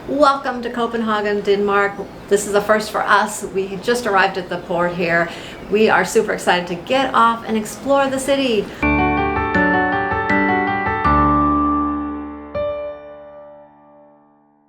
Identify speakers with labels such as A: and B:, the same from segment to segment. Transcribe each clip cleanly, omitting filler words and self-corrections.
A: Welcome to Copenhagen, Denmark. This is a first for us. We just arrived at the port here. We are super excited to get off and explore the city.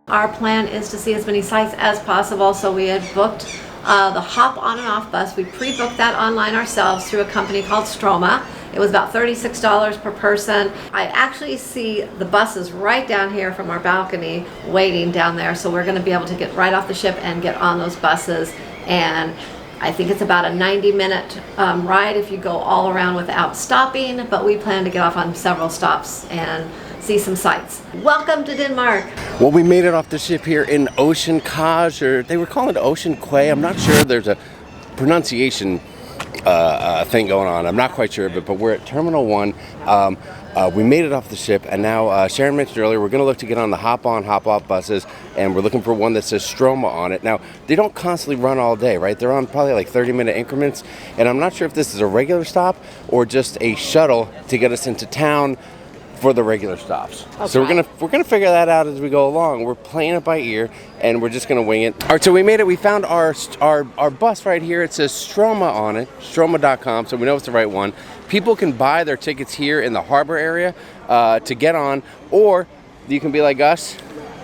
A: Our plan is to see as many sites as possible, so we had booked the hop on and off bus. We pre-booked that online ourselves through a company called Stroma. It was about $36 per person. I actually see the buses right down here from our balcony waiting down there, so we're going to be able to get right off the ship and get on those buses. And I think it's about a 90-minute ride if you go all around without stopping, but we plan to get off on several stops and see some sights. Welcome to Denmark.
B: Well, we made it off the ship here in Ocean Kaj, or they were calling it Ocean Quay. I'm not sure. There's a pronunciation thing going on. I'm not quite sure, but we're at Terminal 1. We made it off the ship, and now Sharon mentioned earlier we're going to look to get on the hop-on, hop-off buses, and we're looking for one that says Stroma on it. Now, they don't constantly run all day, right? They're on probably like 30-minute increments, and I'm not sure if this is a regular stop or just a shuttle to get us into town for the regular stops. Okay. So we're gonna figure that out as we go along. We're playing it by ear, and we're just gonna wing it. All right, so we made it. We found our bus right here. It says Stroma on it, stroma.com, so we know it's the right one. People can buy their tickets here in the harbor area to get on, or you can be like us,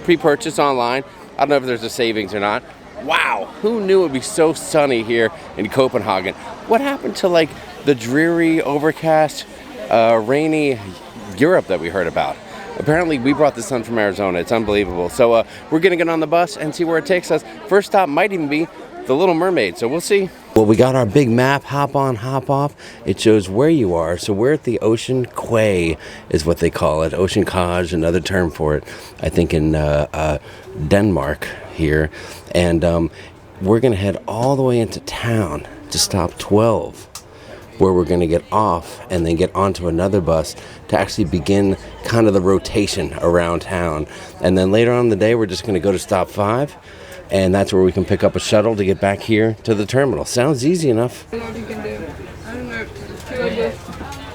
B: pre-purchase online. I don't know if there's a savings or not. Wow, who knew it would be so sunny here in Copenhagen? What happened to like the dreary, overcast, rainy Europe that we heard about? Apparently we brought the sun from Arizona. It's unbelievable. So we're gonna get on the bus and see where it takes us. First stop might even be the Little Mermaid, so we'll see. Well, we got our big map, hop on, hop off. It shows where you are. So we're at the Ocean Quay is what they call it. Ocean Kaj, another term for it, I think in Denmark here. And we're gonna head all the way into town to stop 12. Where we're going to get off and then get onto another bus to actually begin kind of the rotation around town. And then later on in the day, we're just going to go to stop 5, and that's where we can pick up a shuttle to get back here to the terminal. Sounds easy enough.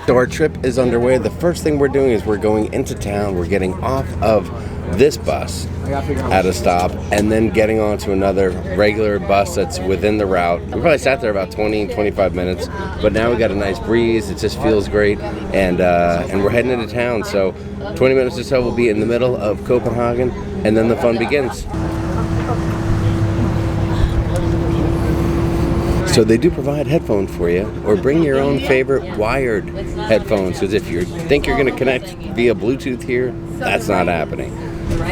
B: So our trip is underway. The first thing we're doing is we're going into town. We're getting off of this bus at a stop and then getting on to another regular bus that's within the route. We probably sat there about 20-25 minutes, but now we got a nice breeze. It just feels great, and we're heading into town. So 20 minutes or so we'll be in the middle of Copenhagen, and then the fun begins. So they do provide headphones for you, or bring your own favorite wired headphones, because if you think you're going to connect via Bluetooth here, that's not happening.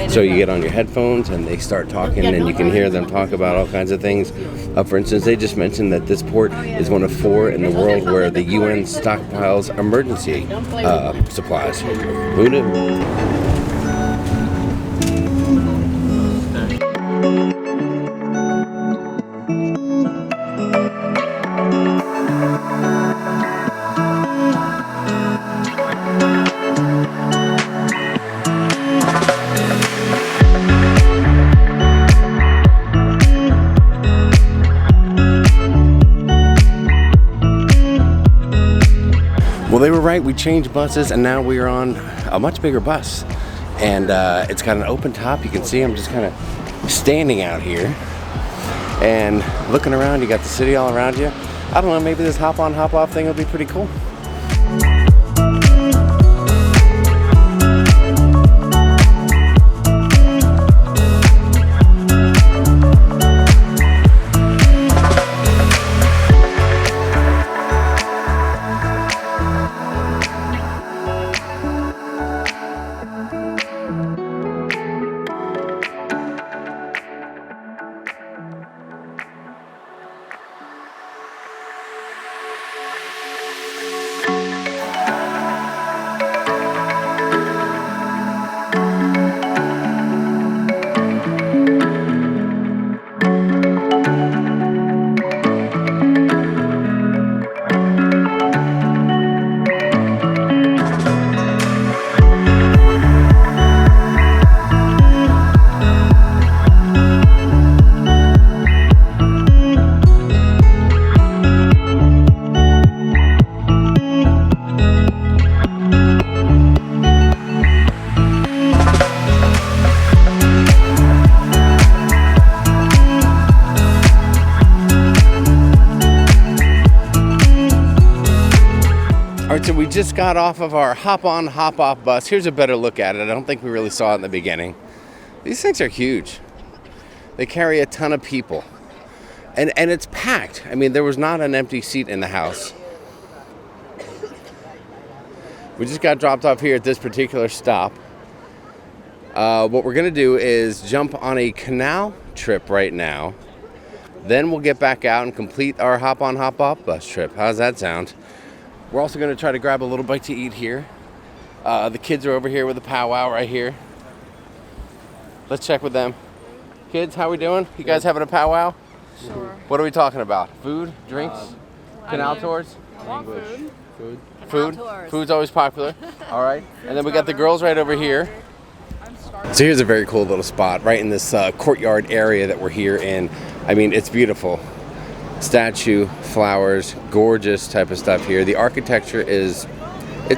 B: So you get on your headphones and they start talking, and you can hear them talk about all kinds of things. For instance, they just mentioned that this port is one of 4 in the world where the UN stockpiles emergency supplies. Who knew? Well, they were right. We changed buses, and now we are on a much bigger bus. And it's got an open top. You can see I'm just kind of standing out here and looking around. You got the city all around you. I don't know, maybe this hop on, hop off thing will be pretty cool. All right, so we just got off of our hop-on, hop-off bus. Here's a better look at it. I don't think we really saw it in the beginning. These things are huge. They carry a ton of people. And it's packed. I mean, there was not an empty seat in the house. We just got dropped off here at this particular stop. What we're going to do is jump on a Canal trip right now. Then we'll get back out and complete our hop-on, hop-off bus trip. How's that sound? We're also going to try to grab a little bite to eat here. The kids are over here with a powwow right here. Let's check with them. Kids, how we doing? You guys having a powwow?
C: Sure.
B: What are we talking about? Food? Drinks? Canal tours?
C: Food.
B: Food? Food's always popular. All right. And then we got the girls right over here. So here's a very cool little spot right in this courtyard area that we're here in. I mean, it's beautiful. Statue, flowers, gorgeous type of stuff here. The architecture it's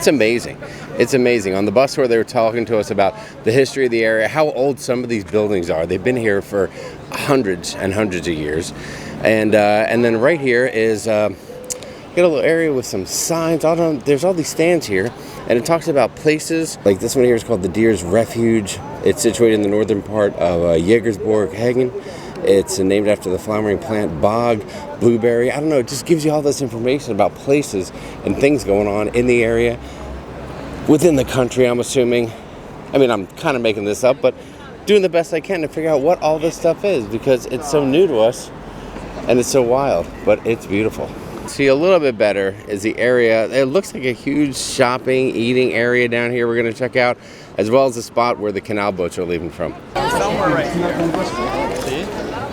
B: amazing. It's amazing. On the bus tour, they were talking to us about the history of the area, how old some of these buildings are. They've been here for hundreds and hundreds of years. And then right here is got a little area with some signs. There's all these stands here, and it talks about places. Like this one here is called the Deer's Refuge. It's situated in the northern part of Copenhagen. It's named after the flowering plant bog, blueberry. I don't know, it just gives you all this information about places and things going on in the area, within the country, I'm assuming. I mean, I'm kind of making this up, but doing the best I can to figure out what all this stuff is, because it's so new to us and it's so wild, but it's beautiful. See, a little bit better is the area. It looks like a huge shopping, eating area down here we're going to check out, as well as the spot where the canal boats are leaving from.
C: Somewhere right here.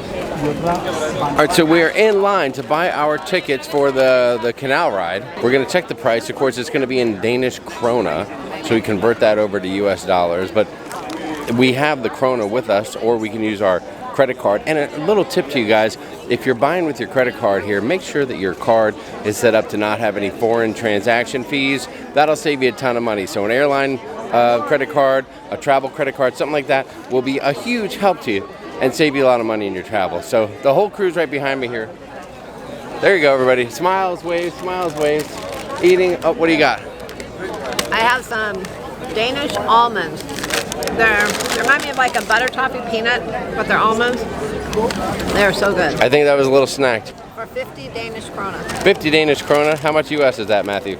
B: All right, so we are in line to buy our tickets for the canal ride. We're going to check the price. Of course, it's going to be in Danish krona, so we convert that over to US dollars. But we have the krona with us, or we can use our credit card. And a little tip to you guys, if you're buying with your credit card here, make sure that your card is set up to not have any foreign transaction fees. That'll save you a ton of money. So an airline credit card, a travel credit card, something like that will be a huge help to you and save you a lot of money in your travel. So the whole crew's right behind me here. There you go, everybody. Smiles, waves, eating. Oh, what do you got?
A: I have some Danish almonds. They remind me of like a butter toffee peanut, but they're almonds. They're so good.
B: I think that was a little snacked.
A: For 50 Danish krona.
B: 50 Danish krona. How much US is that, Matthew?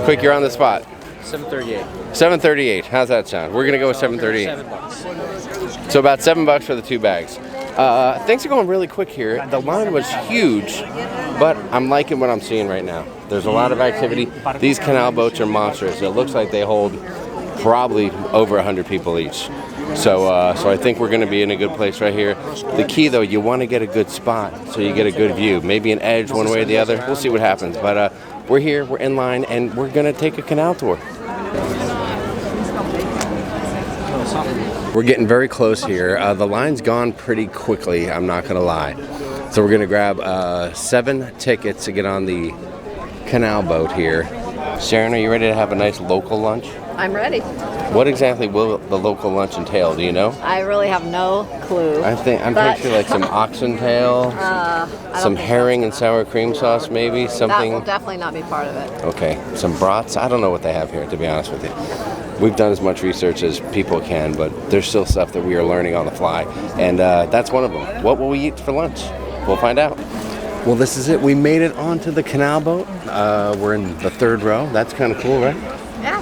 B: Quick, you're on the spot.
C: 738.
B: 738. How's that sound? We're gonna go with 738.
C: $7.
B: So about $7 for the 2 bags. Things are going really quick here. The line was huge, but I'm liking what I'm seeing right now. There's a lot of activity. These canal boats are monstrous. It looks like they hold probably over 100 people each. So I think we're going to be in a good place right here. The key, though, you want to get a good spot so you get a good view. Maybe an edge one way or the other. We'll see what happens. But we're here, we're in line, and we're going to take a canal tour. We're getting very close here. The line's gone pretty quickly, I'm not going to lie. So we're going to grab 7 tickets to get on the canal boat here. Sharon, are you ready to have a nice local lunch?
A: I'm ready.
B: What exactly will the local lunch entail? Do you know?
A: I really have no clue.
B: I'm pretty sure like some oxen tail, some herring and sour cream sauce, maybe something.
A: That will definitely not be part of it.
B: Okay, some brats. I don't know what they have here, to be honest with you. We've done as much research as people can, but there's still stuff that we are learning on the fly, and that's one of them. What will we eat for lunch? We'll find out. Well, this is it. We made it onto the canal boat. We're in the 3rd row. That's kind of cool, right?
A: Yeah.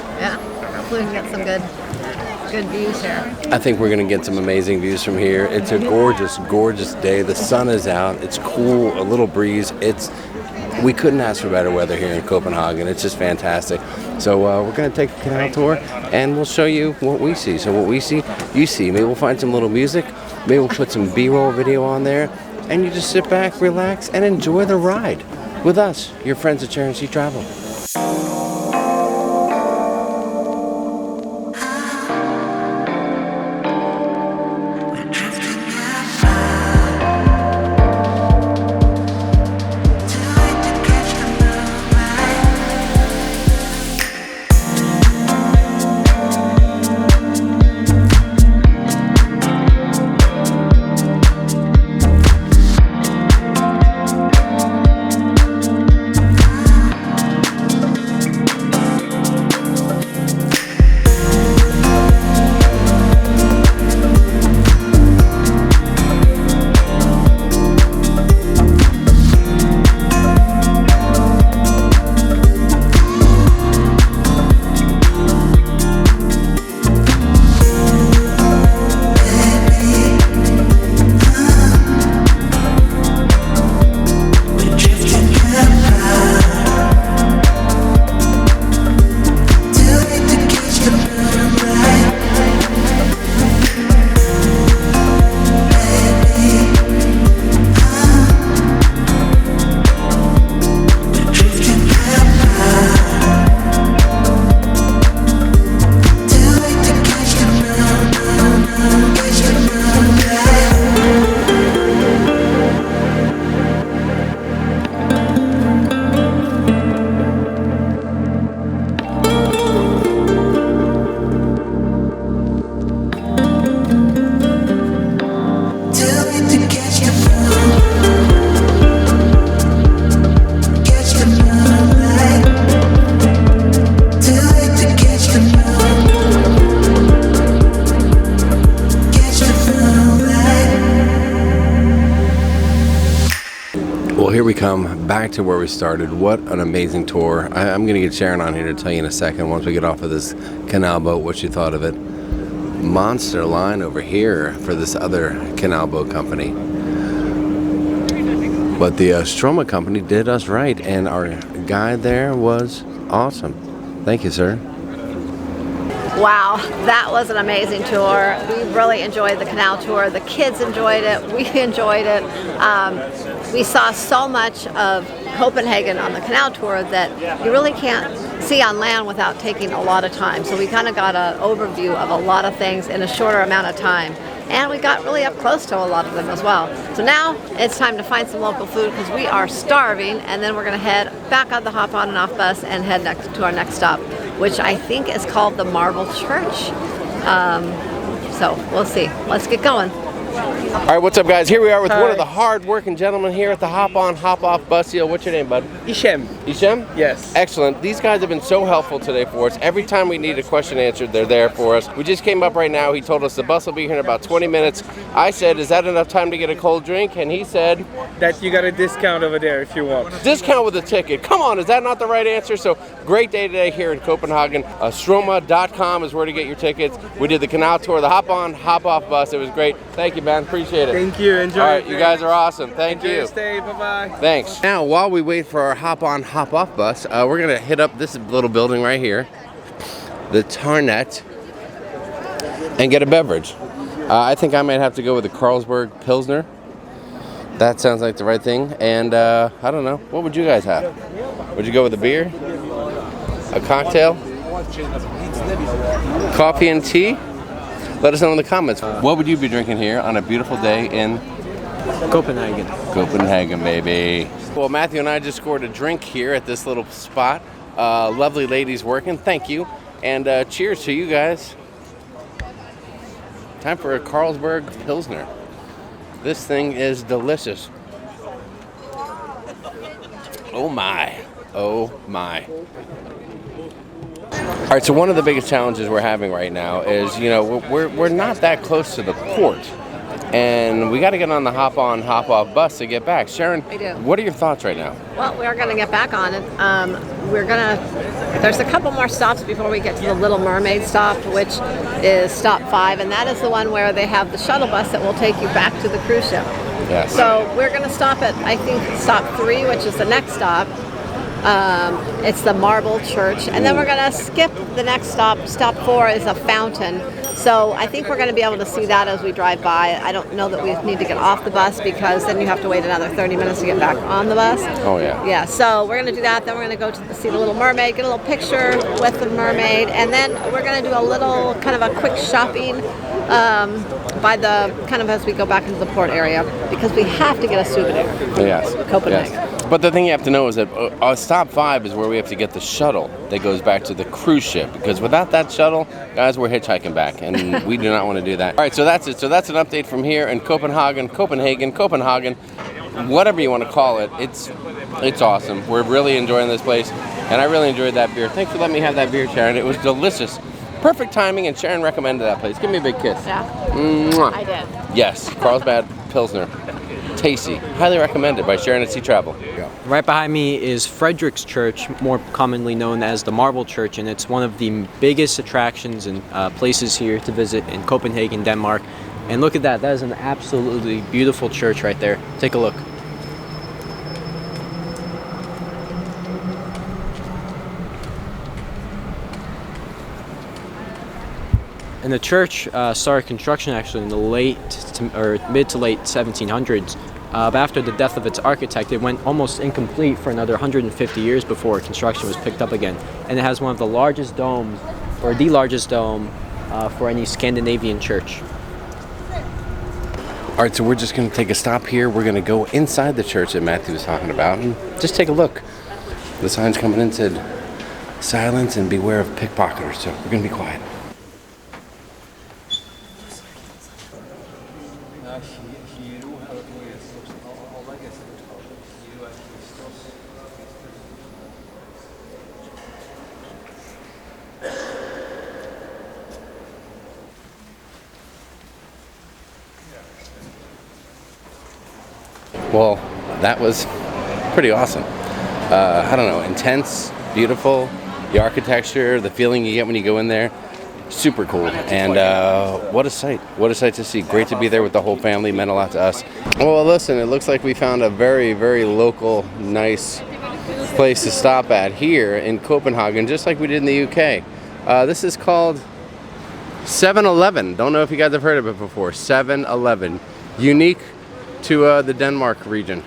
A: Hopefully we can get some good views here.
B: I think we're going to get some amazing views from here. It's a gorgeous, gorgeous day. The sun is out. It's cool, a little breeze. We couldn't ask for better weather here in Copenhagen. It's just fantastic. So we're going to take a canal tour, and we'll show you what we see. So what we see, you see. Maybe we'll find some little music. Maybe we'll put some B-roll video on there, and you just sit back, relax, and enjoy the ride with us, your friends at Sharon Travel. here we come back to where we started. What an amazing tour. I'm going to get Sharon on here to tell you in a second once we get off of this canal boat what she thought of it. Monster line over here for this other canal boat company. But the Stroma company did us right, and our guide there was awesome. Thank you, sir.
A: Wow, that was an amazing tour. We really enjoyed the canal tour. The kids enjoyed it. We enjoyed it. We saw so much of Copenhagen on the canal tour that you really can't see on land without taking a lot of time. So we kind of got an overview of a lot of things in a shorter amount of time. And we got really up close to a lot of them as well. So now it's time to find some local food because we are starving, and then we're going to head back on the hop on and off bus and head next to our next stop, which I think is called the Marble Church. So we'll see. Let's get going.
B: All right, what's up, guys? Here we are with one of the hard-working gentlemen here at the Hop On, Hop Off bus deal. What's your name, bud?
C: Ishem.
B: Ishem?
C: Yes.
B: Excellent. These guys have been so helpful today for us. Every time we need a question answered, they're there for us. We just came up right now. He told us the bus will be here in about 20 minutes. I said, is that enough time to get a cold drink? And he said,
C: That you got a discount over there if you want.
B: discount with a ticket. Come on, is that not the right answer? So great day today here in Copenhagen. Stroma.com is where to get your tickets. We did the canal tour, the Hop On, Hop Off bus. It was great. Thank you, man. Appreciate it.
C: Thank you. Enjoy.
B: All right, you guys are awesome. Thank
C: Enjoy
B: you.
C: your stay. Bye-bye.
B: Thanks. Now, while we wait for our Hop On, Hop Off bus, we're going to hit up this little building right here, the Tarnet, and get a beverage. I think I might have to go with the Carlsberg Pilsner. That sounds like the right thing. And I don't know. What would you guys have? Would you go with a beer? A cocktail? Coffee and tea? Let us know in the comments. What would you be drinking here on a beautiful day in
C: Copenhagen.
B: Copenhagen, baby? Well, Matthew and I just scored a drink here at this little spot. Lovely ladies working. Thank you. And cheers to you guys. Time for a Carlsberg Pilsner. This thing is delicious. Oh my. Oh my. All right, so one of the biggest challenges we're having right now is, you know, we're not that close to the port. And we got to get on the Hop On, Hop Off bus to get back. Sharon, what are your thoughts right now?
A: Well, we are going to get back on it. There's a couple more stops before we get to the Little Mermaid stop, which is stop 5, and that is the one where they have the shuttle bus that will take you back to the cruise ship.
B: Yes.
A: So we're going to stop at, I think, stop 3, which is the next stop. It's the Marble Church, and then we're going to skip the next stop. Stop 4 is a fountain. So I think we're going to be able to see that as we drive by. I don't know that we need to get off the bus because then you have to wait another 30 minutes to get back on the bus.
B: Oh, yeah.
A: Yeah, so we're going to do that. Then we're going to go to see the Little Mermaid, get a little picture with the mermaid, and then we're going to do a little kind of a quick shopping by the, kind of as we go back into the port area because we have to get a souvenir from Copenhagen.
B: Yes. But the thing you have to know is that stop 5 is where we have to get the shuttle that goes back to the cruise ship. Because without that shuttle, guys, we're hitchhiking back, and we do not want to do that. All right, so that's it. So that's an update from here in Copenhagen, whatever you want to call it. It's awesome. We're really enjoying this place, and I really enjoyed that beer. Thanks for letting me have that beer, Sharon. It was delicious. Perfect timing, and Sharon recommended that place. Give me a big kiss.
A: Yeah.
B: Mwah.
A: I did.
B: Yes, Carlsbad Pilsner. Tasty. Highly recommended by Sharonatsea Travel.
D: Right behind me is Frederick's Church, more commonly known as the Marble Church, and it's one of the biggest attractions and places here to visit in Copenhagen, Denmark. And look at that. That is an absolutely beautiful church right there. Take a look. And the church started construction actually in the mid to late 1700s. But after the death of its architect, it went almost incomplete for another 150 years before construction was picked up again. And it has one of the largest domes, or the largest dome, for any Scandinavian church.
B: All right, so we're just going to take a stop here. We're going to go inside the church that Matthew was talking about and just take a look. The signs coming in said, silence and beware of pickpocketers, so we're going to be quiet. Well, that was pretty awesome. I don't know, intense, beautiful, the architecture, the feeling you get when you go in there, super cool. And what a sight to see. Great to be there with the whole family, meant a lot to us. Well, listen, it looks like we found a very, very local, nice place to stop at here in Copenhagen, just like we did in the UK. This is called 7-Eleven. Don't know if you guys have heard of it before. 7-Eleven, unique to the Denmark region.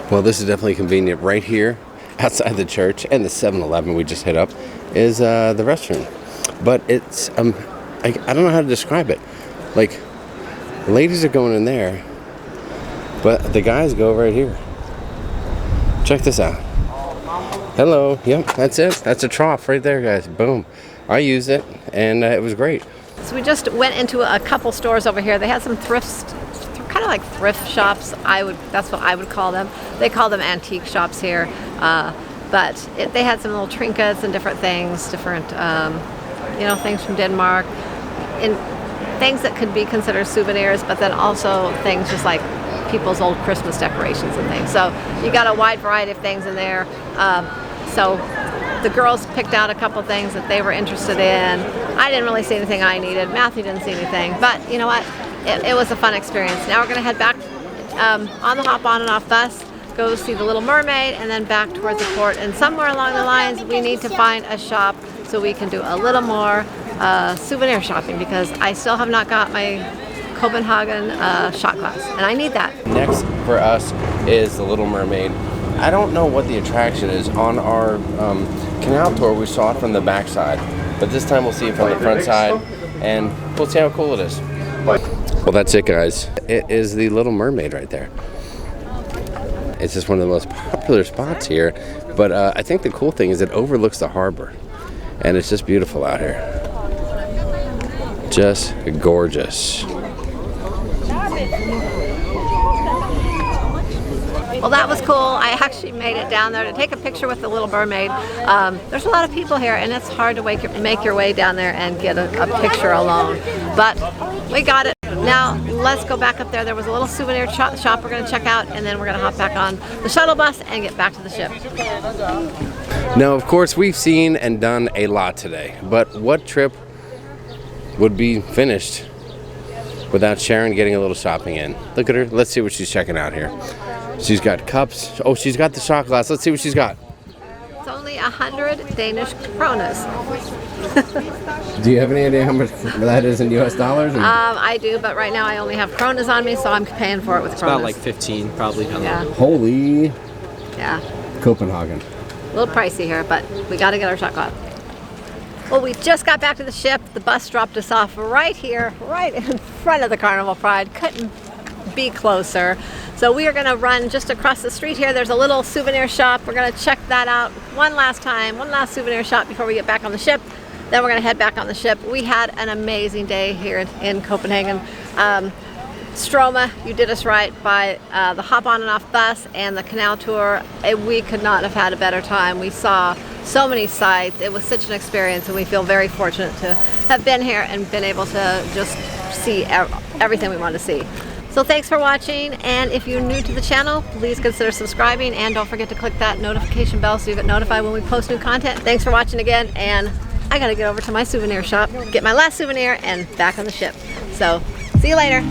B: Well, this is definitely convenient. Right here outside the church and the 7-Eleven we just hit up is the restroom. But it's I don't know how to describe it. Like, ladies are going in there, but the guys go right here. Check this out. Hello. Yep, that's it. That's a trough right there, guys. Boom. I used it, and it was great.
A: So we just went into a couple stores over here. They had some thrifts, kind of like thrift shops. That's what I would call them. They call them antique shops here. But they had some little trinkets and different things, different things from Denmark, and things that could be considered souvenirs, but then also things just like people's old Christmas decorations and things. So you got a wide variety of things in there. So the girls picked out a couple things that they were interested in. I didn't really see anything I needed. Matthew didn't see anything, but you know what? It was a fun experience. Now we're gonna head back on the hop on and off bus, go see the Little Mermaid, and then back towards the port. And somewhere along the lines, we need to find a shop so we can do a little more souvenir shopping, because I still have not got my Copenhagen shot glass, and I need that.
B: Next for us is the Little Mermaid. I don't know what the attraction is. On our Canal tour, we saw it from the back side, but this time we'll see it from the front side, and we'll see how cool it is. Well, that's it, guys. It is the Little Mermaid right there. It's just one of the most popular spots here, but I think the cool thing is it overlooks the harbor, and it's just beautiful out here. Just gorgeous.
A: Well, that was cool. I actually made it down there to take a picture with the Little Mermaid. There's a lot of people here, and it's hard to make your way down there and get a picture alone. But we got it. Now, let's go back up there. There was a little souvenir shop we're going to check out, and then we're going to hop back on the shuttle bus and get back to the ship.
B: Now, of course, we've seen and done a lot today, but what trip would be finished without Sharon getting a little shopping in? Look at her. Let's see what she's checking out here. She's got cups. Oh, she's got the shot glass. Let's see what she's got.
A: It's only 100 Danish kronas.
B: Do you have any idea how much that is in US dollars?
A: I do, but right now I only have kronas on me, so I'm paying for it with kronas.
D: About like 15, probably.
A: Yeah.
B: Holy
A: Yeah.
B: Copenhagen.
A: A little pricey here, but we got to get our shot glass. Well, we just got back to the ship. The bus dropped us off right here, right in front of the Carnival Pride. Couldn't be closer. So we are going to run just across the street here. There's a little souvenir shop. We're going to check that out one last souvenir shop before we get back on the ship. Then we're going to head back on the ship. We had an amazing day here in Copenhagen. Stroma, you did us right by the hop on and off bus and the canal tour. We could not have had a better time. We saw so many sights. It was such an experience, and we feel very fortunate to have been here and been able to just see everything we want to see. So thanks for watching, and if you're new to the channel, please consider subscribing, and don't forget to click that notification bell so you get notified when we post new content. Thanks for watching again, and I gotta get over to my souvenir shop, get my last souvenir, and back on the ship. So see you later.